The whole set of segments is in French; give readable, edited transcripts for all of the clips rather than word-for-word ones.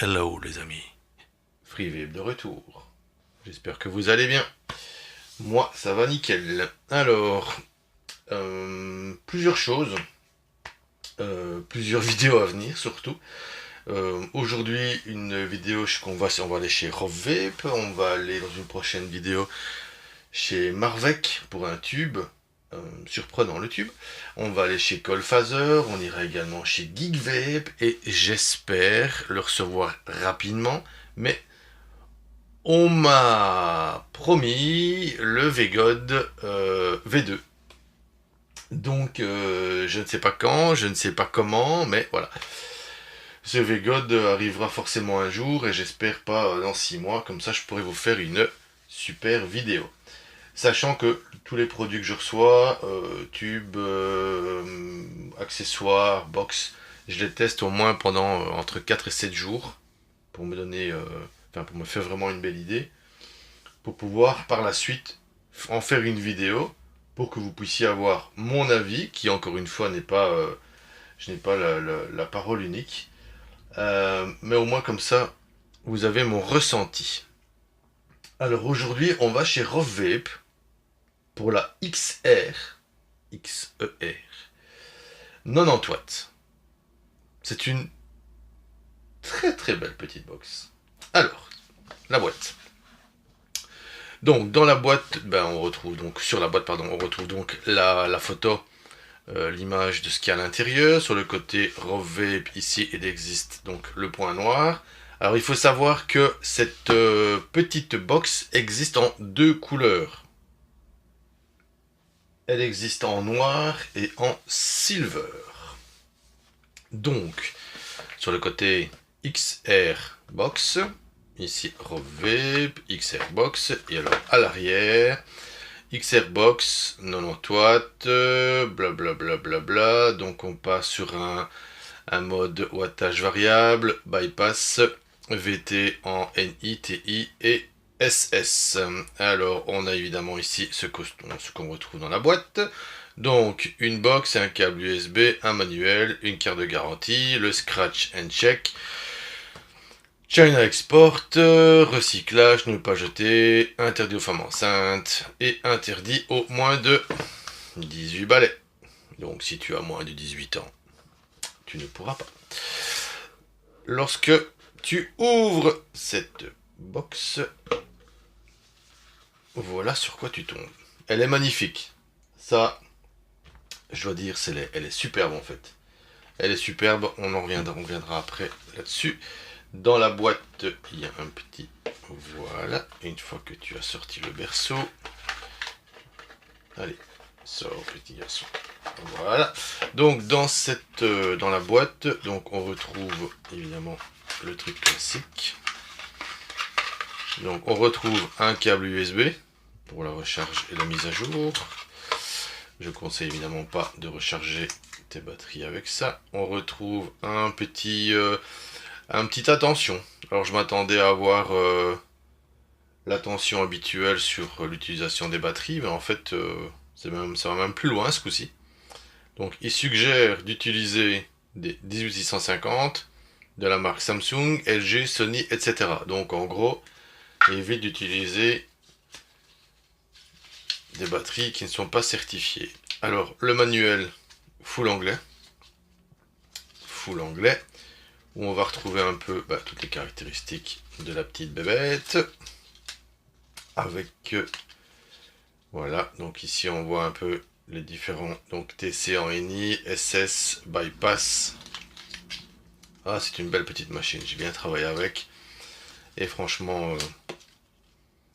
Hello les amis, FreeVib de retour. J'espère que vous allez bien. Moi, ça va nickel. Alors, plusieurs choses, plusieurs vidéos à venir surtout. Aujourd'hui, une vidéo on va aller chez RovVape, on va aller dans une prochaine vidéo chez Marvec pour un tube. Surprenant le tube. On va aller chez Colphaser, on ira également chez GeekVape et j'espère le recevoir rapidement, mais on m'a promis le VGod V2. Donc je ne sais pas quand, je ne sais pas comment, mais voilà. Ce VGod arrivera forcément un jour et j'espère pas dans 6 mois, comme ça je pourrais vous faire une super vidéo. Sachant que tous les produits que je reçois, tubes, accessoires, box, je les teste au moins pendant entre 4 et 7 jours pour me donner, pour me faire vraiment une belle idée, pour pouvoir par la suite en faire une vidéo pour que vous puissiez avoir mon avis, qui encore une fois n'est pas, je n'ai pas la parole unique, mais au moins comme ça, vous avez mon ressenti. Alors aujourd'hui, on va chez RovVape pour la XR, XER, 90 watts. C'est une très très belle petite box. Alors, la boîte. Donc dans la boîte, on retrouve donc sur la boîte, pardon, on retrouve donc la photo, l'image de ce qu'il y a à l'intérieur. Sur le côté RovVape, ici il existe donc le point noir. Alors il faut savoir que cette petite box existe en deux couleurs. Elle existe en noir et en silver. Donc, sur le côté XR Box, ici RovVape, XR Box, et alors à l'arrière, XR Box, 90 watts, blablabla, bla bla bla. Donc on passe sur un mode wattage variable, bypass, VT en NI, TI et SS. Alors on a évidemment ici ce qu'on retrouve dans la boîte. Donc une box, un câble USB, un manuel, une carte de garantie, le scratch and check, China Export, recyclage, ne pas jeter, interdit aux femmes enceintes et interdit aux moins de 18 balais. Donc si tu as moins de 18 ans, tu ne pourras pas. Lorsque tu ouvres cette box, voilà sur quoi tu tombes. Elle est magnifique. Ça, je dois dire, elle est superbe en fait. Elle est superbe, on reviendra après là-dessus. Dans la boîte, il y a un petit... Voilà, une fois que tu as sorti le berceau. Allez, sors petit garçon. Voilà. Donc dans la boîte, donc on retrouve évidemment le truc classique. Donc on retrouve un câble USB pour la recharge et la mise à jour. Je conseille évidemment pas de recharger tes batteries avec ça. On retrouve un petit attention. Alors je m'attendais à avoir l'attention habituelle sur l'utilisation des batteries, mais en fait ça va même plus loin ce coup-ci. Donc il suggère d'utiliser des 18650 de la marque Samsung, LG, Sony, etc. Donc en gros, évite d'utiliser des batteries qui ne sont pas certifiées. Alors le manuel full anglais, où on va retrouver un peu toutes les caractéristiques de la petite bébête, avec voilà, donc ici on voit un peu les différents, donc TC en NI, SS, bypass. Ah, c'est une belle petite machine, j'ai bien travaillé avec, et franchement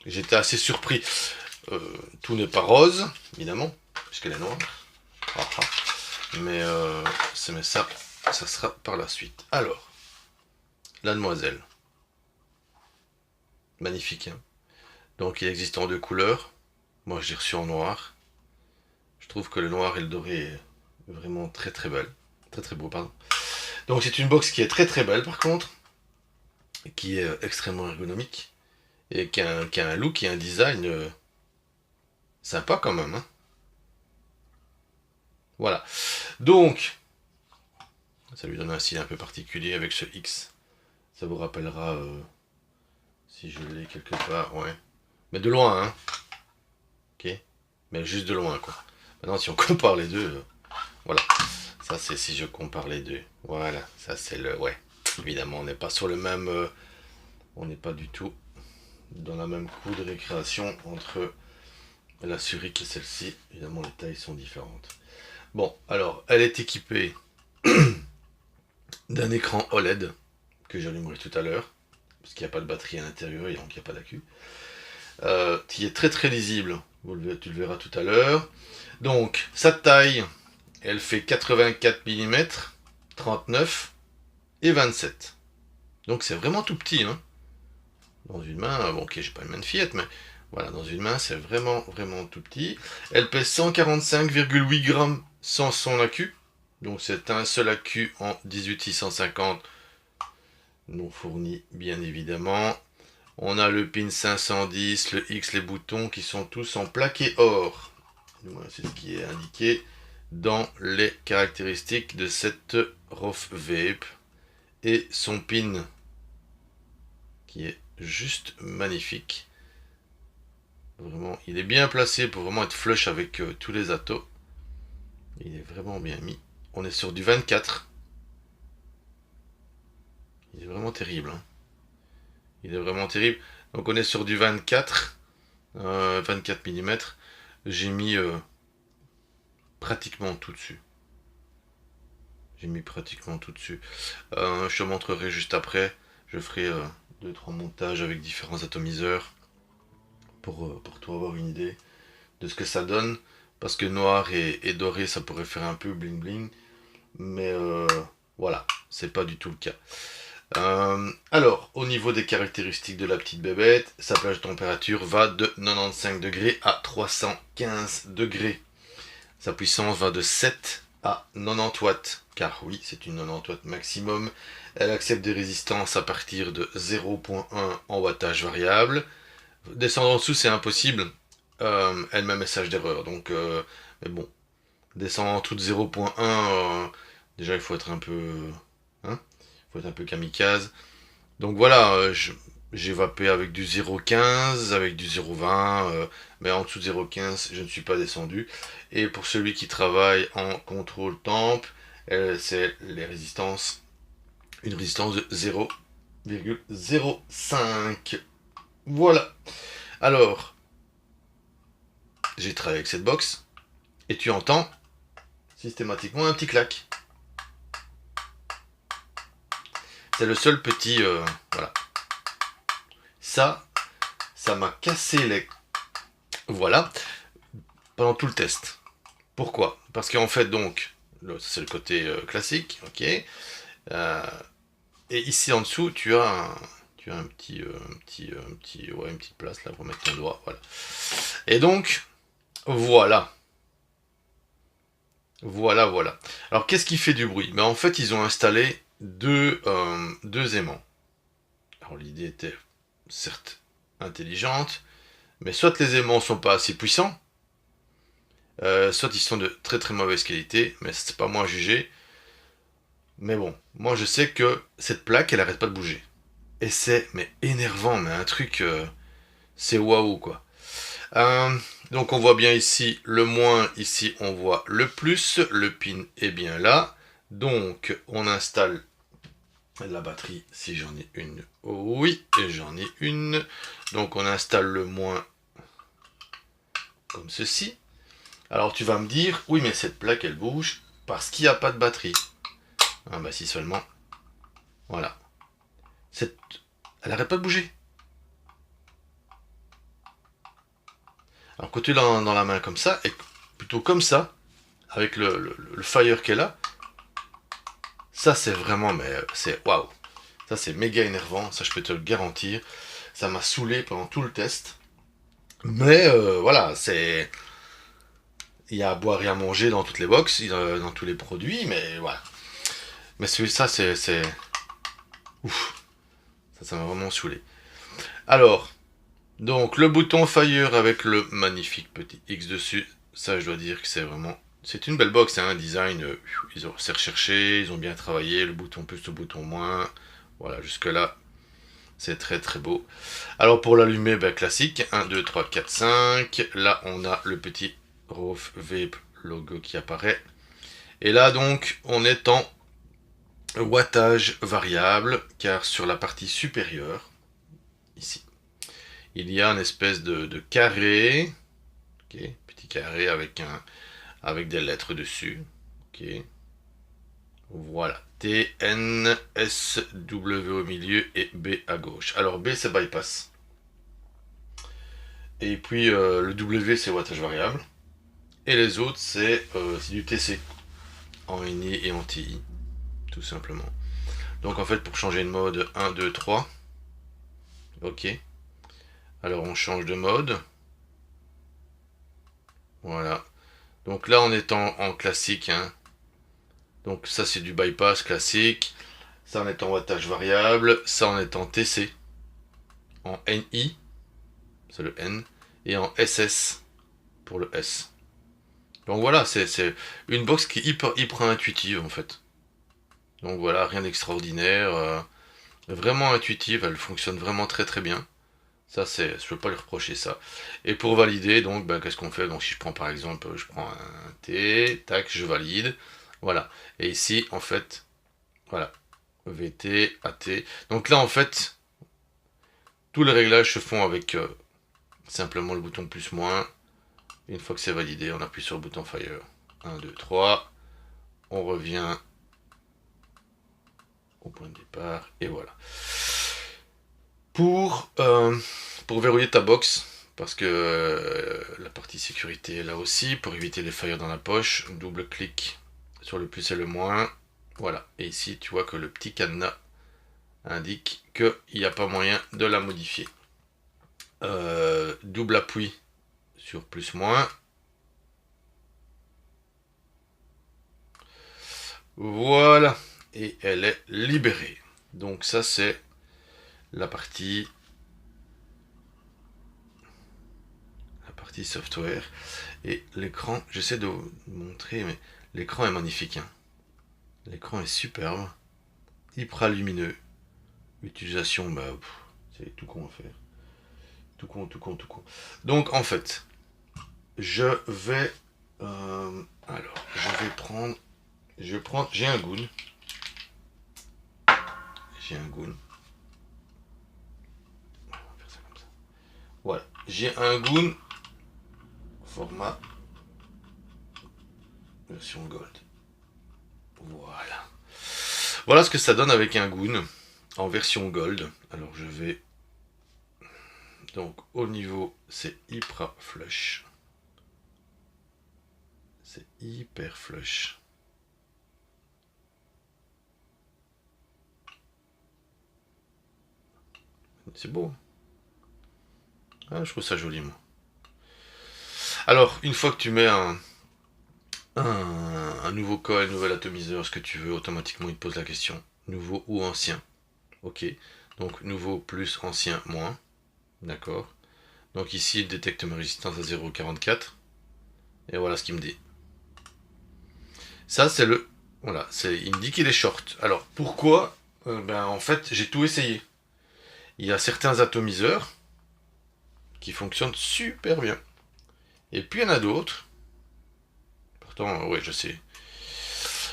j'étais assez surpris. Tout n'est pas rose, évidemment, puisqu'elle est noire. Ah, ah. Mais ça sera par la suite. Alors, la demoiselle. Magnifique, hein. Donc il existe en deux couleurs. Moi je l'ai reçu en noir. Je trouve que le noir et le doré est vraiment très très belle. Très très beau, pardon. Donc c'est une box qui est très très belle par contre. Qui est extrêmement ergonomique. Et qui a un look et un design sympa quand même, hein. Voilà. Donc, ça lui donne un style un peu particulier avec ce X. Ça vous rappellera si je l'ai quelque part, ouais. Mais de loin, hein. Ok. Mais juste de loin, quoi. Maintenant, si on compare les deux, voilà. Ça, c'est si je compare les deux. Voilà. Ça, c'est le, ouais. Évidemment, on n'est pas sur le même, on n'est pas du tout dans la même cour de récréation entre la Zurich et celle-ci. Évidemment, les tailles sont différentes. Bon, alors, elle est équipée d'un écran OLED que j'allumerai tout à l'heure, parce qu'il n'y a pas de batterie à l'intérieur et donc il n'y a pas d'accu. Qui est très très lisible, tu le verras tout à l'heure. Donc, sa taille, elle fait 84 mm, 39 et 27. Donc c'est vraiment tout petit, hein. Dans une main, bon ok, j'ai pas une main de fillette, mais voilà, dans une main, c'est vraiment vraiment tout petit. Elle pèse 145,8 grammes sans son accu. Donc c'est un seul accu en 18650, non fourni bien évidemment. On a le pin 510, le X, les boutons qui sont tous en plaqué or. C'est ce qui est indiqué dans les caractéristiques de cette ROF Vape. Et son pin qui est juste magnifique. Vraiment, il est bien placé pour vraiment être flush avec tous les atos. Il est vraiment bien mis. On est sur du 24. Il est vraiment terrible, hein. Il est vraiment terrible. Donc on est sur du 24. 24 mm. J'ai mis pratiquement tout dessus. J'ai mis pratiquement tout dessus. Je te montrerai juste après. Je ferai 2-3 montages avec différents atomiseurs pour toi avoir une idée de ce que ça donne. Parce que noir et doré, ça pourrait faire un peu bling bling. Mais voilà, c'est pas du tout le cas. Alors, au niveau des caractéristiques de la petite bébête, sa plage de température va de 95 degrés à 315 degrés. Sa puissance va de 7 à 90 watts, car oui, c'est une 90 watts maximum. Elle accepte des résistances à partir de 0.1 en wattage variable. Descendre en dessous, c'est impossible. Elle met un message d'erreur, donc, mais bon, descendre en dessous de 0.1, déjà il faut être un peu, hein, il faut être un peu kamikaze. Donc voilà, j'ai vapé avec du 0.15, avec du 0.20, mais en dessous de 0.15, je ne suis pas descendu. Et pour celui qui travaille en contrôle temp, c'est les résistances, une résistance de 0,05. Voilà. Alors, j'ai travaillé avec cette box, et tu entends systématiquement un petit clac. C'est le seul petit, voilà. Ça m'a cassé les... Voilà, pendant tout le test. Pourquoi? Parce qu'en fait, donc, c'est le côté classique, ok. Et ici en dessous, tu as un petit, ouais, une petite place là pour mettre ton doigt, voilà. Et donc, voilà. Voilà, voilà. Alors, qu'est-ce qui fait du bruit? Ben, en fait, ils ont installé deux aimants. Alors, l'idée était certes intelligente, mais soit les aimants sont pas assez puissants, soit ils sont de très très mauvaise qualité, mais c'est pas moi à juger. Mais bon, moi je sais que cette plaque, elle arrête pas de bouger. Et c'est, mais énervant, mais un truc, c'est waouh quoi. Donc on voit bien ici le moins, ici on voit le plus, le pin est bien là. Donc on installe la batterie si j'en ai une. Oh oui, et j'en ai une. Donc on installe le moins comme ceci. Alors tu vas me dire, oui mais cette plaque elle bouge parce qu'il n'y a pas de batterie. Ah bah si seulement. Voilà. Elle arrête pas de bouger. Alors quand tu l'as dans la main comme ça, et plutôt comme ça, avec le fire qu'elle a, ça c'est vraiment, mais c'est waouh. Ça c'est méga énervant, ça je peux te le garantir. Ça m'a saoulé pendant tout le test. Mais voilà, c'est... Il y a à boire et à manger dans toutes les box, dans tous les produits, mais voilà. Mais ça c'est... Ouf. Ça m'a vraiment saoulé. Alors, donc le bouton Fire avec le magnifique petit X dessus, ça je dois dire que c'est vraiment... C'est une belle box, hein, un design, c'est recherché, ils ont bien travaillé, le bouton plus, le bouton moins, Voilà, jusque là, c'est très très beau. Alors pour l'allumer, ben, classique, 1, 2, 3, 4, 5. Là, on a le petit Rove Vape logo qui apparaît. Et là, donc, on est en wattage variable, car sur la partie supérieure, ici, il y a une espèce de carré, okay, petit carré avec des lettres dessus. Okay. Voilà, T, N, S, W au milieu et B à gauche. Alors B c'est bypass. Et puis le W c'est wattage variable. Et les autres c'est du TC. En NI et en TI. Tout simplement. Donc en fait pour changer de mode 1, 2, 3. Ok. Alors on change de mode. Voilà. Donc là on est en classique. Hein. Donc ça c'est du bypass classique. Ça en est en wattage variable. Ça en est en TC. En NI. C'est le N. Et en SS pour le S. Donc voilà, c'est une box qui est hyper intuitive en fait. Donc voilà, rien d'extraordinaire. Vraiment intuitive, elle fonctionne vraiment très très bien. Ça, je peux pas lui reprocher ça. Et pour valider, donc, ben, qu'est-ce qu'on fait? Donc si je prends par exemple, je prends un T, tac, je valide. Voilà. Et ici, en fait, voilà. VT, AT. Donc là, en fait, tous les réglages se font avec simplement le bouton plus moins. Une fois que c'est validé, on appuie sur le bouton Fire. 1, 2, 3. On revient au point de départ. Et voilà. Pour verrouiller ta box, parce que la partie sécurité est là aussi, pour éviter les failles dans la poche, double clic sur le plus et le moins. Voilà. Et ici, tu vois que le petit cadenas indique qu'il n'y a pas moyen de la modifier. Double appui sur plus moins. Voilà, et elle est libérée. Donc ça c'est la partie software. Et l'écran, j'essaie de vous montrer, mais l'écran est magnifique. Hein. L'écran est superbe, hyper lumineux. Utilisation, bah, c'est tout con à faire. Tout con, tout con, tout con. Donc en fait, je vais... alors, j'ai un Goon. J'ai un Goon. On va faire ça comme ça. Voilà. J'ai un Goon format version Gold. Voilà. Voilà ce que ça donne avec un Goon en version Gold. Alors je vais... Donc au niveau, c'est hyper flush. C'est hyper flush. C'est beau. Ah, je trouve ça joli, moi. Alors, une fois que tu mets un nouveau coil, un nouvel atomiseur, ce que tu veux, automatiquement il te pose la question. Nouveau ou ancien. Ok. Donc, nouveau plus ancien moins. D'accord. Donc ici, il détecte ma résistance à 0,44. Et voilà ce qu'il me dit. Ça, c'est le... Voilà, il me dit qu'il est short. Alors, pourquoi ben, en fait, j'ai tout essayé. Il y a certains atomiseurs qui fonctionnent super bien. Et puis, il y en a d'autres. Pourtant, ouais, je sais.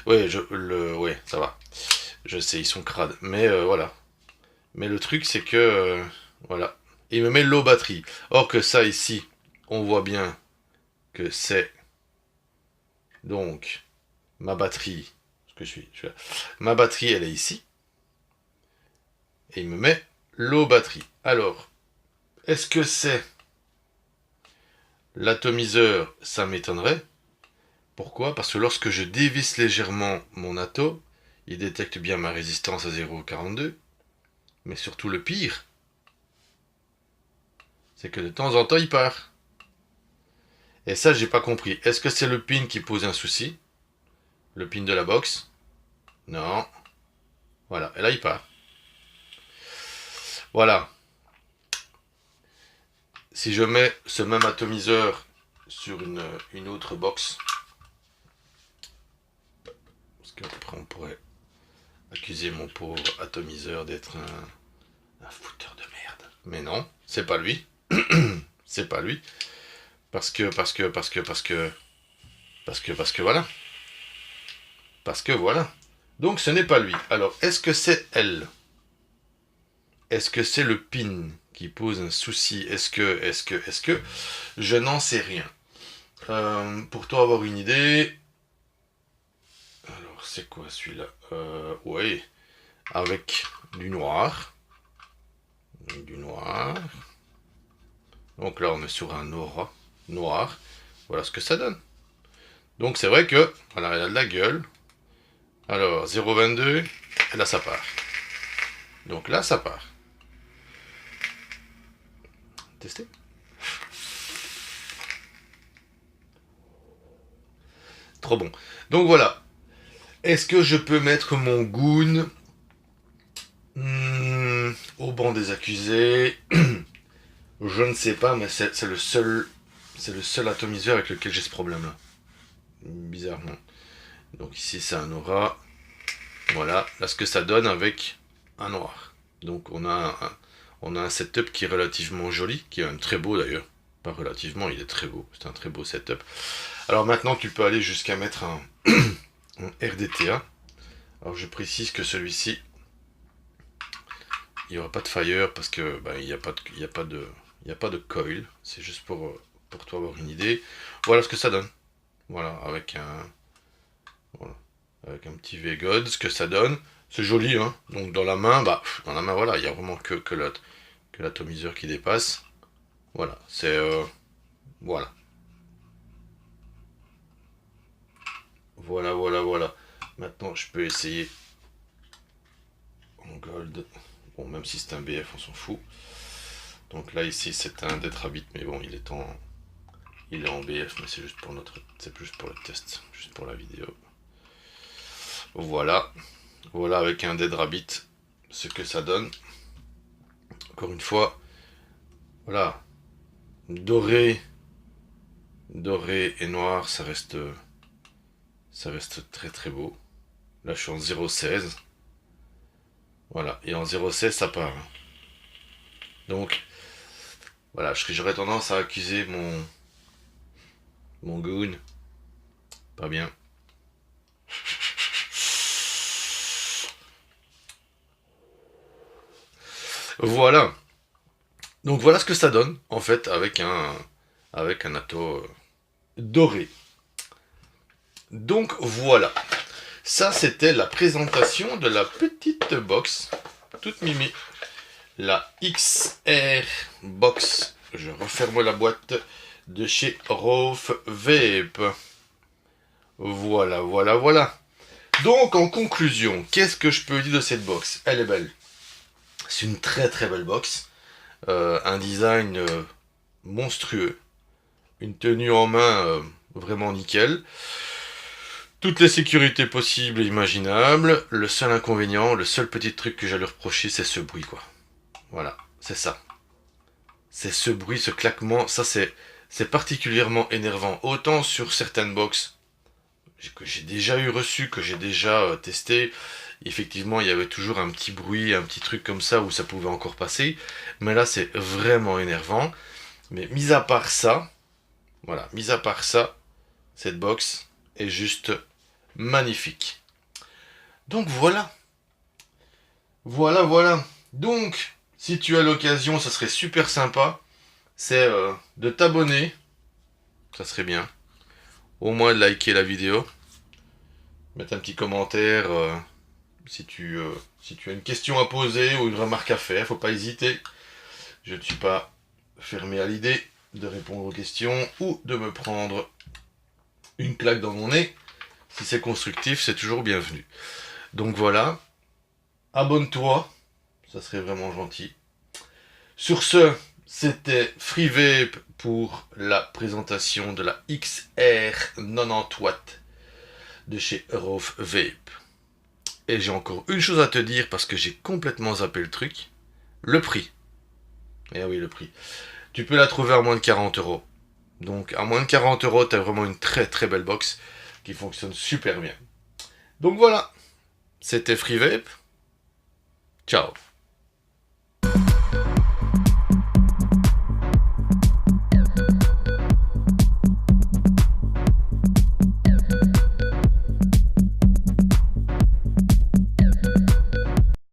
Ouais, ouais, ça va. Je sais, ils sont crades. Mais voilà. Mais le truc, c'est que... voilà. Il me met low batterie. Or que ça, ici, on voit bien que c'est... Donc, ma batterie... Ma batterie, elle est ici. Et il me met low batterie. Alors, est-ce que c'est l'atomiseur? Ça m'étonnerait. Pourquoi? Parce que lorsque je dévisse légèrement mon atome, il détecte bien ma résistance à 0,42. Mais surtout le pire, c'est que de temps en temps il part. Et ça, j'ai pas compris. Est-ce que c'est le pin qui pose un souci? Le pin de la box? Non. Voilà, et là il part. Voilà. Si je mets ce même atomiseur sur une autre box, parce qu'après on pourrait accuser mon pauvre atomiseur d'être un fouteur de merde. Mais non, c'est pas lui. C'est pas lui. Parce que voilà. Parce que voilà. Donc ce n'est pas lui. Alors, est-ce que c'est elle? Est-ce que c'est le pin qui pose un souci? Est-ce que je n'en sais rien. Pour toi avoir une idée. Alors, c'est quoi celui-là? Ouais. Avec du noir. Du noir. Donc là, on est sur un aura noir. Voilà ce que ça donne. Donc c'est vrai que, voilà, elle a de la gueule. Alors, 0,22, et là ça part. Donc là, ça part. Tester. Trop bon. Donc voilà. Est-ce que je peux mettre mon goon au banc des accusés? Je ne sais pas, mais c'est le seul atomiseur avec lequel j'ai ce problème-là. Bizarrement. Donc ici, c'est un aura. Voilà. Là, ce que ça donne avec un noir. Donc on a un setup qui est relativement joli, qui est même très beau d'ailleurs. Pas relativement, il est très beau. C'est un très beau setup. Alors maintenant, tu peux aller jusqu'à mettre un RDTA. Alors je précise que celui-ci, il n'y aura pas de fire parce que il n'y a pas de coil. C'est juste pour toi avoir une idée. Voilà ce que ça donne. Voilà, avec un petit V-God, ce que ça donne. C'est joli, hein. Donc dans la main, voilà, il n'y a vraiment que l'atomiseur qui dépasse. Voilà, c'est voilà. Voilà. Maintenant, je peux essayer en gold. Bon, même si c'est un BF, on s'en fout. Donc là, ici, c'est un Detrabit, mais bon, il est en BF, mais c'est juste pour le test, juste pour la vidéo. Voilà avec un Dead Rabbit ce que ça donne. Encore une fois, voilà, doré et noir, ça reste très très beau. Là, je suis en 0,16. Voilà, et en 0,16 ça part. Donc, voilà, j'aurais tendance à accuser mon goon. Pas bien. Voilà. Donc voilà ce que ça donne, en fait, avec un ato doré. Donc voilà. Ça, c'était la présentation de la petite box, toute mimi. La XR Box. Je referme la boîte de chez Rauf Vape. Voilà. Donc, en conclusion, qu'est-ce que je peux dire de cette box? Elle est belle. C'est une très très belle box. Un design monstrueux. Une tenue en main vraiment nickel. Toutes les sécurités possibles et imaginables. Le seul inconvénient, le seul petit truc que j'allais reprocher, c'est ce bruit, quoi. Voilà, c'est ça. C'est ce bruit, ce claquement. Ça, c'est particulièrement énervant. Autant sur certaines box que j'ai déjà reçues, que j'ai déjà testé. Effectivement, il y avait toujours un petit bruit, un petit truc comme ça où ça pouvait encore passer. Mais là, c'est vraiment énervant. Mais mis à part ça, voilà, cette box est juste magnifique. Donc voilà. Donc, si tu as l'occasion, ça serait super sympa. C'est de t'abonner. Ça serait bien. Au moins de liker la vidéo. Mettre un petit commentaire si tu as une question à poser ou une remarque à faire. Faut pas hésiter. Je ne suis pas fermé à l'idée de répondre aux questions ou de me prendre une claque dans mon nez. Si c'est constructif, c'est toujours bienvenu. Donc voilà. Abonne-toi. Ça serait vraiment gentil. Sur ce, c'était Free Vape pour la présentation de la XR 90 watts de chez Rauf Vape. Et j'ai encore une chose à te dire parce que j'ai complètement zappé le truc. Le prix. Eh oui, le prix. Tu peux la trouver à moins de 40 €. Donc à moins de 40 €, tu as vraiment une très très belle box qui fonctionne super bien. Donc voilà. C'était FreeVape. Ciao.